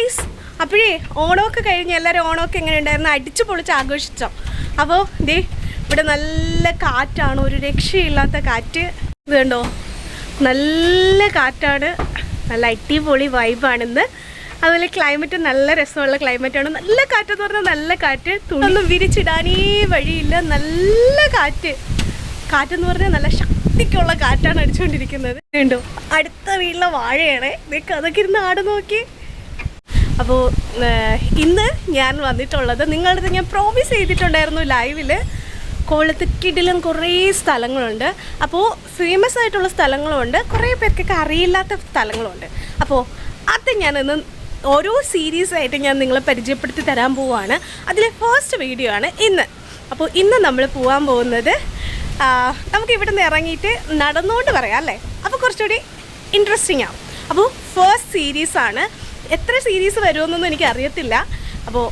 Guys, അപ്പോഴേ ഓണമൊക്കെ കഴിഞ്ഞ് എല്ലാവരും ഓണമൊക്കെ എങ്ങനെ ഉണ്ടായിരുന്നു? അടിച്ചു പൊളിച്ച് ആഘോഷിച്ചോ? അപ്പോൾ ദേ ഇവിടെ നല്ല കാറ്റാണ്, ഒരു രക്ഷയില്ലാത്ത കാറ്റ്. ഇത് കണ്ടോ, നല്ല കാറ്റാണ്, നല്ല അടിപൊളി വൈബാണിന്ന്. അതുപോലെ ക്ലൈമറ്റ് നല്ല രസമുള്ള ക്ലൈമറ്റാണ്. നല്ല കാറ്റെന്ന് പറഞ്ഞാൽ നല്ല കാറ്റ്, തുണിയൊന്നും വിരിച്ചിടാനേ വഴിയില്ല. നല്ല കാറ്റെന്ന് പറഞ്ഞാൽ നല്ല ശക്തിക്കുള്ള കാറ്റാണ് അടിച്ചുകൊണ്ടിരിക്കുന്നത്. കണ്ടോ, അടുത്ത വീട്ടിലെ വാഴയാണ്. അതൊക്കെ ഇരുന്ന് ആട് നോക്കി. അപ്പോൾ ഇന്ന് ഞാൻ വന്നിട്ടുള്ളത്, നിങ്ങളുടെ അടുത്ത് ഞാൻ പ്രോമിസ് ചെയ്തിട്ടുണ്ടായിരുന്നു ലൈവിൽ, കോളത്ത് കിടിലം കുറേ സ്ഥലങ്ങളുണ്ട്. അപ്പോൾ ഫേമസ് ആയിട്ടുള്ള സ്ഥലങ്ങളുണ്ട്, കുറേ പേർക്കൊക്കെ അറിയില്ലാത്ത സ്ഥലങ്ങളുണ്ട്. അപ്പോൾ അത് ഞാനിന്ന് ഓരോ സീരീസായിട്ട് ഞാൻ നിങ്ങളെ പരിചയപ്പെടുത്തി തരാൻ പോവുകയാണ്. അതിലെ ഫസ്റ്റ് വീഡിയോ ആണ് ഇന്ന്. അപ്പോൾ ഇന്ന് നമ്മൾ പോകാൻ പോകുന്നത്, നമുക്ക് ഇവിടെ നിന്ന് ഇറങ്ങിയിട്ട് നടന്നുകൊണ്ട് പറയാം അല്ലേ, അപ്പോൾ കുറച്ചുകൂടി ഇൻട്രസ്റ്റിംഗ് ആവും. അപ്പോൾ ഫസ്റ്റ് സീരീസാണ്. എത്ര സീരീസ് വരുമെന്നൊന്നും എനിക്ക് അറിയത്തില്ല. അപ്പോൾ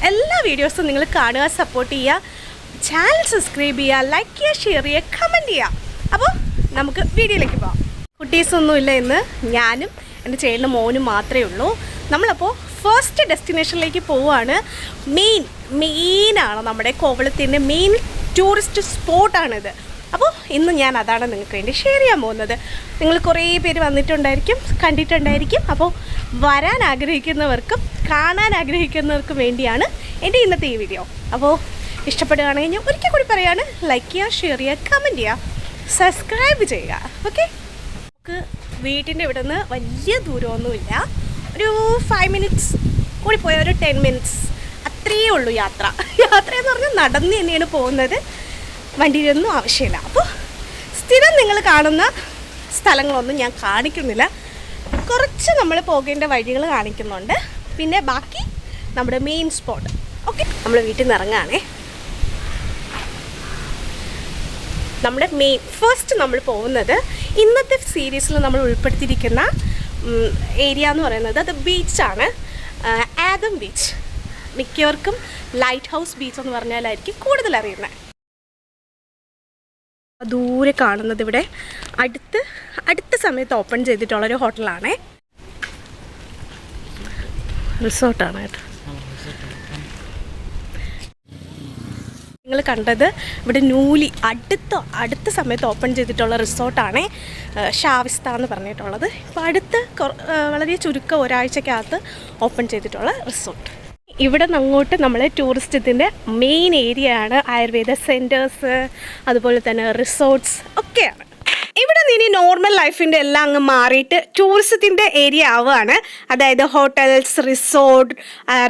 എല്ലാ വീഡിയോസും നിങ്ങൾ കാണുക, സപ്പോർട്ട് ചെയ്യുക, ചാനൽ സബ്സ്ക്രൈബ് ചെയ്യുക, ലൈക്ക് ചെയ്യുക, ഷെയർ ചെയ്യുക, കമൻറ്റ് ചെയ്യുക. അപ്പോൾ നമുക്ക് വീഡിയോയിലേക്ക് പോകാം. കുട്ടീസൊന്നുമില്ല ഇന്ന്, ഞാനും എൻ്റെ ചേട്ടൻ്റെ മോനും മാത്രമേ ഉള്ളൂ. നമ്മളപ്പോൾ ഫസ്റ്റ് ഡെസ്റ്റിനേഷനിലേക്ക് പോവുകയാണ്. മെയിനാണ് നമ്മുടെ കോവളത്തിൻ്റെ മെയിൻ ടൂറിസ്റ്റ് സ്പോട്ടാണിത്. അപ്പോൾ ഇന്ന് ഞാൻ അതാണ് നിങ്ങൾക്ക് വേണ്ടി ഷെയർ ചെയ്യാൻ പോകുന്നത്. നിങ്ങൾ കുറേ പേര് വന്നിട്ടുണ്ടായിരിക്കും, കണ്ടിട്ടുണ്ടായിരിക്കും. അപ്പോൾ വരാൻ ആഗ്രഹിക്കുന്നവർക്കും കാണാൻ ആഗ്രഹിക്കുന്നവർക്കും വേണ്ടിയാണ് എൻ്റെ ഇന്നത്തെ ഈ വീഡിയോ. അപ്പോൾ ഇഷ്ടപ്പെടുകയാണെങ്കിൽ ഞാൻ ഒരിക്കൽ കൂടി പറയാണ്, ലൈക്ക് ചെയ്യുക, ഷെയർ ചെയ്യുക, കമൻറ്റ് ചെയ്യുക, സബ്സ്ക്രൈബ് ചെയ്യുക. ഓക്കെ, നമുക്ക് വീട്ടിൻ്റെ ഇവിടെ നിന്ന് വലിയ ദൂരമൊന്നുമില്ല, ഒരു 5 മിനിറ്റ്സ് കൂടി പോയാൽ ഒരു 10 മിനിറ്റ്സ് അത്രയേ ഉള്ളൂ യാത്ര എന്ന് പറഞ്ഞാൽ നടന്ന് തന്നെയാണ് പോകുന്നത്, വണ്ടിയിലൊന്നും ആവശ്യമില്ല. അപ്പോൾ സ്ഥിരം നിങ്ങൾ കാണുന്ന സ്ഥലങ്ങളൊന്നും ഞാൻ കാണിക്കുന്നില്ല, കുറച്ച് നമ്മൾ പോകേണ്ട വഴികൾ കാണിക്കുന്നുണ്ട്, പിന്നെ ബാക്കി നമ്മുടെ മെയിൻ സ്പോട്ട്. ഓക്കെ, നമ്മൾ വീട്ടിൽ നിന്ന് ഇറങ്ങുകയാണേ. നമ്മുടെ ഫസ്റ്റ് നമ്മൾ പോകുന്നത്, ഇന്നത്തെ സീരീസിൽ നമ്മൾ ഉൾപ്പെടുത്തിയിരിക്കുന്ന ഏരിയ എന്ന് പറയുന്നത് അത് ബീച്ചാണ്, ആദം ബീച്ച്. മിക്കവർക്കും ലൈറ്റ് ഹൗസ് ബീച്ച് എന്ന് പറഞ്ഞാലായിരിക്കും കൂടുതൽ അറിയുന്നത്. ദൂരെ കാണുന്നത് ഇവിടെ അടുത്ത സമയത്ത് ഓപ്പൺ ചെയ്തിട്ടുള്ളൊരു ഹോട്ടലാണ്, റിസോർട്ടാണ് കേട്ടോ. നിങ്ങൾ കണ്ടത് ഇവിടെ ന്യൂലി അടുത്ത സമയത്ത് ഓപ്പൺ ചെയ്തിട്ടുള്ള റിസോർട്ടാണ്, ഷാവിസ്ത എന്ന് പറഞ്ഞിട്ടുള്ളത്. ഇപ്പോൾ വളരെ ചുരുക്കം ഒരാഴ്ചക്കകത്ത് ഓപ്പൺ ചെയ്തിട്ടുള്ള റിസോർട്ട്. ഇവിടെ നിന്ന് അങ്ങോട്ട് നമ്മളെ ടൂറിസത്തിൻ്റെ മെയിൻ ഏരിയ ആണ്, ആയുർവേദ സെൻറ്റേഴ്സ്, അതുപോലെ തന്നെ റിസോർട്ട്സ് ഒക്കെയാണ്. ഇവിടെ നിന്ന് നോർമൽ ലൈഫിൻ്റെ എല്ലാം അങ്ങ് മാറിയിട്ട് ടൂറിസത്തിൻ്റെ ഏരിയ ആവുകയാണ്. അതായത് ഹോട്ടൽസ്, റിസോർട്ട്,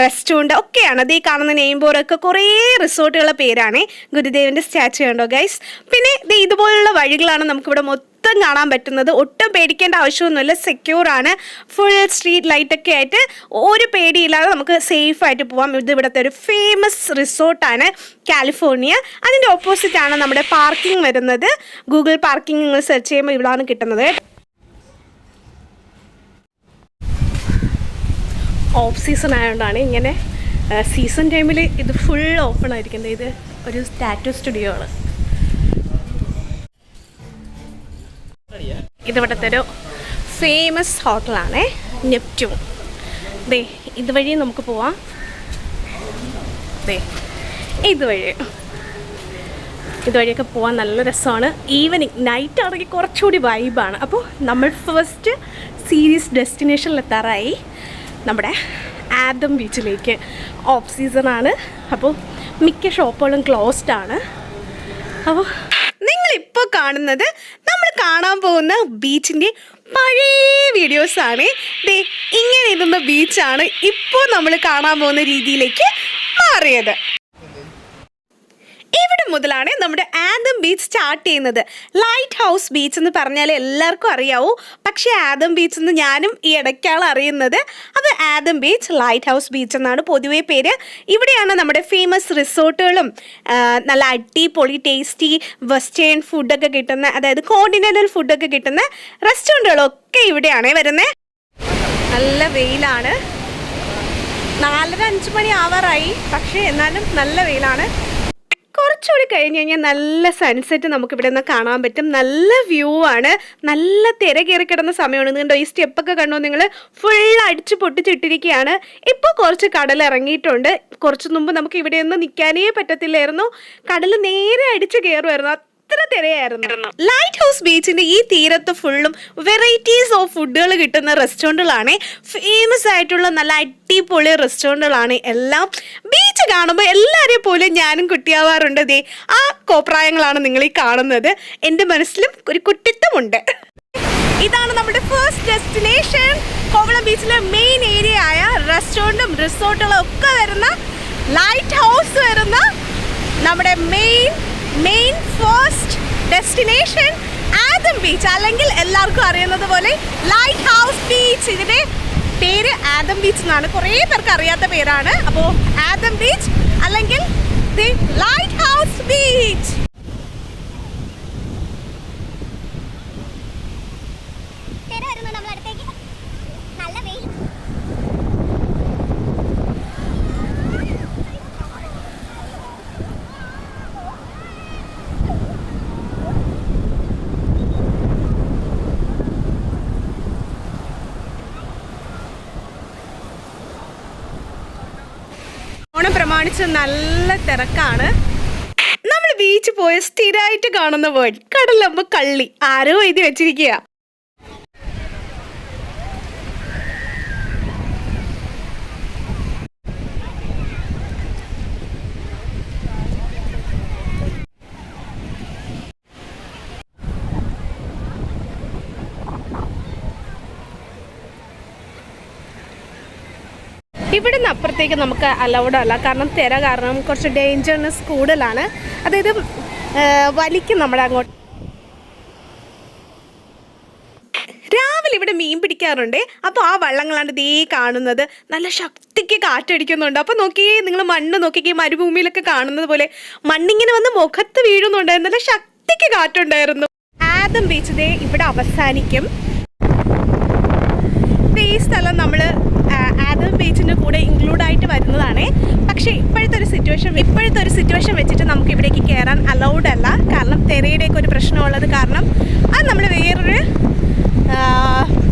റെസ്റ്റോറൻറ്റ് ഒക്കെയാണ്. അത് ഈ കാണുന്ന നെയിം ബോർഡൊക്കെ കുറേ റിസോർട്ടുകളുടെ പേരാണ്. ഗുരുദേവൻ്റെ സ്റ്റാച്ചു കണ്ടോ ഗൈസ്. പിന്നെ ഇതുപോലുള്ള വഴികളാണ് നമുക്കിവിടെ മൊത്തം കാണാൻ പറ്റുന്നത്. ഒട്ടും പേടിക്കേണ്ട ആവശ്യമൊന്നുമില്ല, സെക്യൂർ ആണ്. ഫുൾ സ്ട്രീറ്റ് ലൈറ്റൊക്കെ ആയിട്ട് ഒരു പേടിയില്ലാതെ നമുക്ക് സേഫായിട്ട് പോകാം. ഇത് ഇവിടുത്തെ ഒരു ഫേമസ് റിസോർട്ടാണ്, കാലിഫോർണിയ. അതിൻ്റെ ഓപ്പോസിറ്റാണ് നമ്മുടെ പാർക്കിംഗ് വരുന്നത്. ഗൂഗിൾ പാർക്കിംഗ് നിങ്ങൾ സെർച്ച് ചെയ്യുമ്പോൾ ഇവിടെയാണ് കിട്ടുന്നത്. ഓഫ് സീസൺ ആയതുകൊണ്ടാണ് ഇങ്ങനെ, സീസൺ ടൈമിൽ ഇത് ഫുൾ ഓപ്പൺ ആയിരിക്കുന്നത്. ഇത് ഒരു ടാറ്റു സ്റ്റുഡിയോ ആണ്. ഇതിവിടുത്തെ ഒരു ഫേമസ് ഹോട്ടലാണ്, നെപ്റ്റ്യൂൺ. ഇതുവഴി നമുക്ക് പോവാം. ഇതുവഴിയൊക്കെ പോകാൻ നല്ല രസമാണ്. ഈവനിങ് നൈറ്റ് ആണെങ്കിൽ കുറച്ചുകൂടി വൈബാണ്. അപ്പോൾ നമ്മൾ ഫസ്റ്റ് സീരീസ് ഡെസ്റ്റിനേഷനിലെത്താറായി, നമ്മുടെ ആദം ബീച്ചിലേക്ക്. ഓഫ് സീസണാണ്, അപ്പോൾ മിക്ക ഷോപ്പുകളും ക്ലോസ്ഡ് ആണ്. അപ്പോൾ നിങ്ങളിപ്പോൾ കാണുന്നത് നമ്മൾ കാണാൻ പോകുന്ന ബീച്ചിൻ്റെ പഴയ വീഡിയോസാണ്. ഇങ്ങനെ ഇരുന്ന ബീച്ചാണ് ഇപ്പോൾ നമ്മൾ കാണാൻ പോകുന്ന രീതിയിലേക്ക് മാറിയത്. ഇവിടെ മുതലാണ് നമ്മുടെ ആദം ബീച്ച് സ്റ്റാർട്ട് ചെയ്യുന്നത്. ലൈറ്റ് ഹൗസ് ബീച്ച് എന്ന് പറഞ്ഞാൽ എല്ലാവർക്കും അറിയാവൂ, പക്ഷേ ആദം ബീച്ച് എന്ന് ഞാനും ഈ ഇടയ്ക്കാണ് അറിയുന്നത്. അത് Adam beach, light house beach എന്നാണ് പൊതുവേ പേര്. ഇവിടെയാണ് നമ്മുടെ ഫേമസ് റിസോർട്ടുകളും നല്ല അടിപൊളി ടേസ്റ്റി വെസ്റ്റേൺ ഫുഡൊക്കെ കിട്ടുന്ന, അതായത് കോണ്ടിനെൻ്റൽ ഫുഡൊക്കെ കിട്ടുന്ന റെസ്റ്റോറൻറ്റുകളൊക്കെ ഇവിടെയാണ് വരുന്നത്. നല്ല വെയിലാണ്, 4:30-5 മണി ആവാറായി, പക്ഷേ എന്നാലും നല്ല വെയിലാണ്. കുറച്ചുകൂടി കഴിഞ്ഞ് കഴിഞ്ഞാൽ നല്ല സൺസെറ്റ് നമുക്ക് ഇവിടെ നിന്ന് കാണാൻ പറ്റും. നല്ല വ്യൂ ആണ്, നല്ല തിര കയറി കിടന്ന സമയമാണ്. കണ്ടോ ഈ സ്റ്റെപ്പൊക്കെ കണ്ടോ നിങ്ങൾ, ഫുൾ അടിച്ച് പൊട്ടിച്ചിട്ടിരിക്കുകയാണ്. ഇപ്പോൾ കുറച്ച് കടൽ ഇറങ്ങിയിട്ടുണ്ട്. കുറച്ച് മുമ്പ് നമുക്ക് ഇവിടെയൊന്നും നിൽക്കാനേ പറ്റത്തില്ലായിരുന്നു, കടൽ നേരെ അടിച്ച് കയറുമായിരുന്നു, അത്ര തിരയായിരുന്നു. ലൈറ്റ് ഹൗസ് ബീച്ചിന്റെ ഈ തീരത്ത് ഫുള്ളും വെറൈറ്റീസ് ഓഫ് ഫുഡുകൾ കിട്ടുന്ന റെസ്റ്റോറൻറ്റുകളാണ്, ഫേമസ് ആയിട്ടുള്ള നല്ല അടിപൊളി റെസ്റ്റോറൻറ്റുകളാണ് എല്ലാം. ബീച്ച് കാണുമ്പോൾ എല്ലാവരെയും പോലെ ഞാനും കുട്ടിയാവാറുണ്ട്. ദേ ആ കോപ്രായങ്ങളാണ് നിങ്ങൾ ഈ കാണുന്നത്. എൻ്റെ മനസ്സിലും ഒരു കുട്ടിത്തമുണ്ട്. ഇതാണ് നമ്മുടെ ഫസ്റ്റ് ഡെസ്റ്റിനേഷൻ. കോവളം ബീച്ചിലെ മെയിൻ ഏരിയ ആയ റെസ്റ്റോറൻറ്റും റിസോർട്ടുകളും ഒക്കെ വരുന്ന, ലൈറ്റ് ഹൗസ് വരുന്ന നമ്മുടെ main first destination Adam beach, അല്ലെങ്കിൽ എല്ലാവർക്കും അറിയുന്നത് പോലെ ലൈറ്റ് ഹൗസ് ബീച്ച്. ഇതിന്റെ പേര് ആദം ബീച്ച് എന്നാണ്, കുറേ പേർക്ക് അറിയാത്ത പേരാണ്. അപ്പോൾ ആദം ബീച്ച് അല്ലെങ്കിൽ the light house beach. Onam പ്രമാണിച്ച് നല്ല തിരക്കാണ്. നമ്മൾ ബീച്ച് പോയ സ്ഥിരമായിട്ട് കാണുന്ന വേർഡ് കടലമ്മ കള്ളി, ആരോ എഴുതി വെച്ചിരിക്കുക. ഇവിടെ നിന്ന് അപ്പുറത്തേക്ക് നമുക്ക് അലൗഡ് അല്ല, കാരണം തിര കാരണം കുറച്ച് ഡേഞ്ചർനെസ് കൂടുതലാണ്. അതായത് വലിക്കും നമ്മളെ അങ്ങോട്ട്. രാവിലെ ഇവിടെ മീൻ പിടിക്കാറുണ്ട്. അപ്പോൾ ആ വള്ളങ്ങളാണ് ദേ കാണുന്നത്, നല്ല ശക്തിക്ക് കാറ്റടിക്കുന്നുണ്ട്. അപ്പോൾ നോക്കിയേ നിങ്ങൾ, മണ്ണ് നോക്കിക്കേ, മരുഭൂമിയിലൊക്കെ കാണുന്നത് പോലെ മണ്ണിങ്ങനെ വന്ന് മുഖത്ത് വീഴുന്നുണ്ടായിരുന്നു, നല്ല ശക്തിക്ക് കാറ്റുണ്ടായിരുന്നു. ആദം ബീച്ച് ദേ ഇവിടെ അവസാനിക്കും. ഈ സ്ഥലം നമ്മൾ ആദം ബീച്ചിൻ്റെ കൂടെ ഇൻക്ലൂഡായിട്ട് വരുന്നതാണ്. പക്ഷേ ഇപ്പോഴത്തെ ഒരു സിറ്റുവേഷൻ വെച്ചിട്ട് നമുക്ക് ഇവിടേക്ക് കയറാൻ അലൗഡ് അല്ല, കാരണം തിരയുടെയൊക്കെ ഒരു പ്രശ്നമുള്ളത് കാരണം. അത് നമ്മൾ വേറൊരു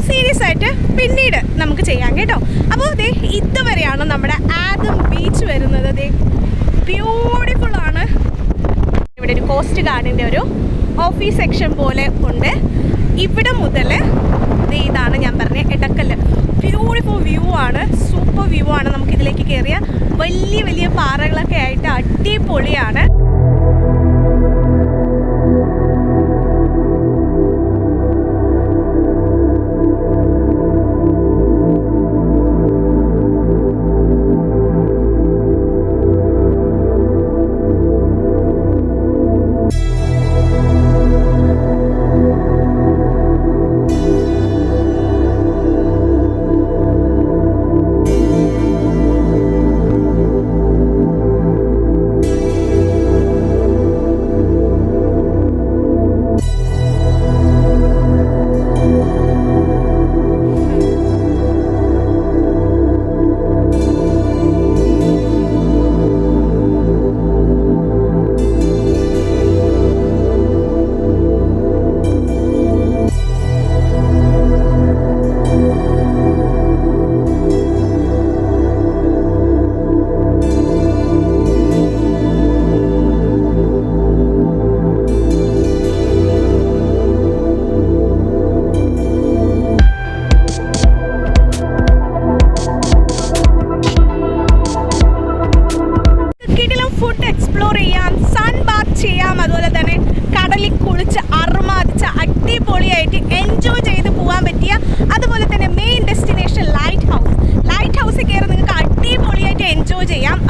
സീരിയസ് ആയിട്ട് പിന്നീട് നമുക്ക് ചെയ്യാം കേട്ടോ. അപ്പോൾ ദേ ഇതുവരെയാണ് നമ്മുടെ ആദം ബീച്ച് വരുന്നത്. ദേ ബ്യൂട്ടിഫുൾ ആണ്. ഇവിടെ ഒരു കോസ്റ്റ് ഗാർഡിൻ്റെ ഒരു ഓഫീസ് സെക്ഷൻ പോലെ ഉണ്ട്. ഇവിടെ മുതൽ ഇതാണ് ഞാൻ പറഞ്ഞ എടക്കല്ല്. ബ്യൂട്ടിഫുൾ വ്യൂ ആണ്, സൂപ്പർ വ്യൂ ആണ്. നമുക്കിതിലേക്ക് കയറിയ വലിയ വലിയ പാറകളൊക്കെ ആയിട്ട് അടിപൊളിയാണ്.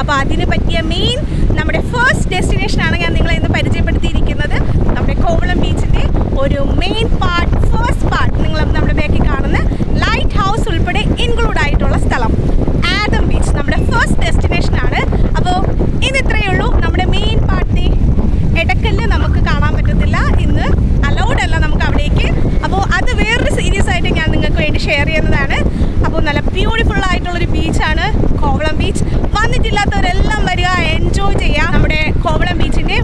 അപ്പോൾ അതിന് പറ്റിയ മെയിൻ നമ്മുടെ ഫസ്റ്റ് ഡെസ്റ്റിനേഷനാണ് ഞാൻ നിങ്ങളെ ഇന്ന് പരിചയപ്പെടുത്തിയിരിക്കുന്നത്. നമ്മുടെ കോവളം ബീച്ചിൻ്റെ ഒരു മെയിൻ പാർട്ട്, ഫസ്റ്റ് പാർട്ട്, നിങ്ങൾ നമ്മുടെ ബാക്കിൽ കാണുന്ന ലൈറ്റ് ഹൗസ് ഉൾപ്പെടെ ഇൻക്ലൂഡ് ആയിട്ടുള്ള സ്ഥലം ആദം ബീച്ച് നമ്മുടെ ഫസ്റ്റ് ഡെസ്റ്റിനേഷനാണ്. അപ്പോൾ ഇന്ന് ഇത്രയേ ഉള്ളൂ. നമ്മുടെ മെയിൻ പാർട്ടി എടക്കല്ല് നമുക്ക് കാണാൻ പറ്റത്തില്ല, ഇന്ന് അലൗഡ് അല്ല നമുക്ക് അവിടേക്ക്. അപ്പോൾ അത് വേറൊരു സീരീസ് ആയിട്ട് ഞാൻ നിങ്ങൾക്ക് വേണ്ടി ഷെയർ ചെയ്യുന്നതാണ്. അപ്പോൾ നല്ല ബ്യൂട്ടിഫുൾ ആയിട്ടുള്ളൊരു ബീച്ചാണ് കോവളം ബീച്ച്. വന്നിട്ടില്ലാത്തവരെല്ലാം വരിക, എൻജോയ് ചെയ്യുക. നമ്മുടെ കോവളം ബീച്ചിൻ്റെ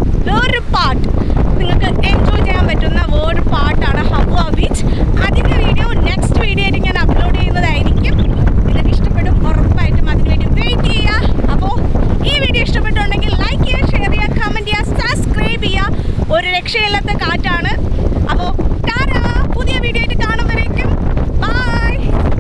രക്ഷയില്ലാത്ത കാറ്റാണ്.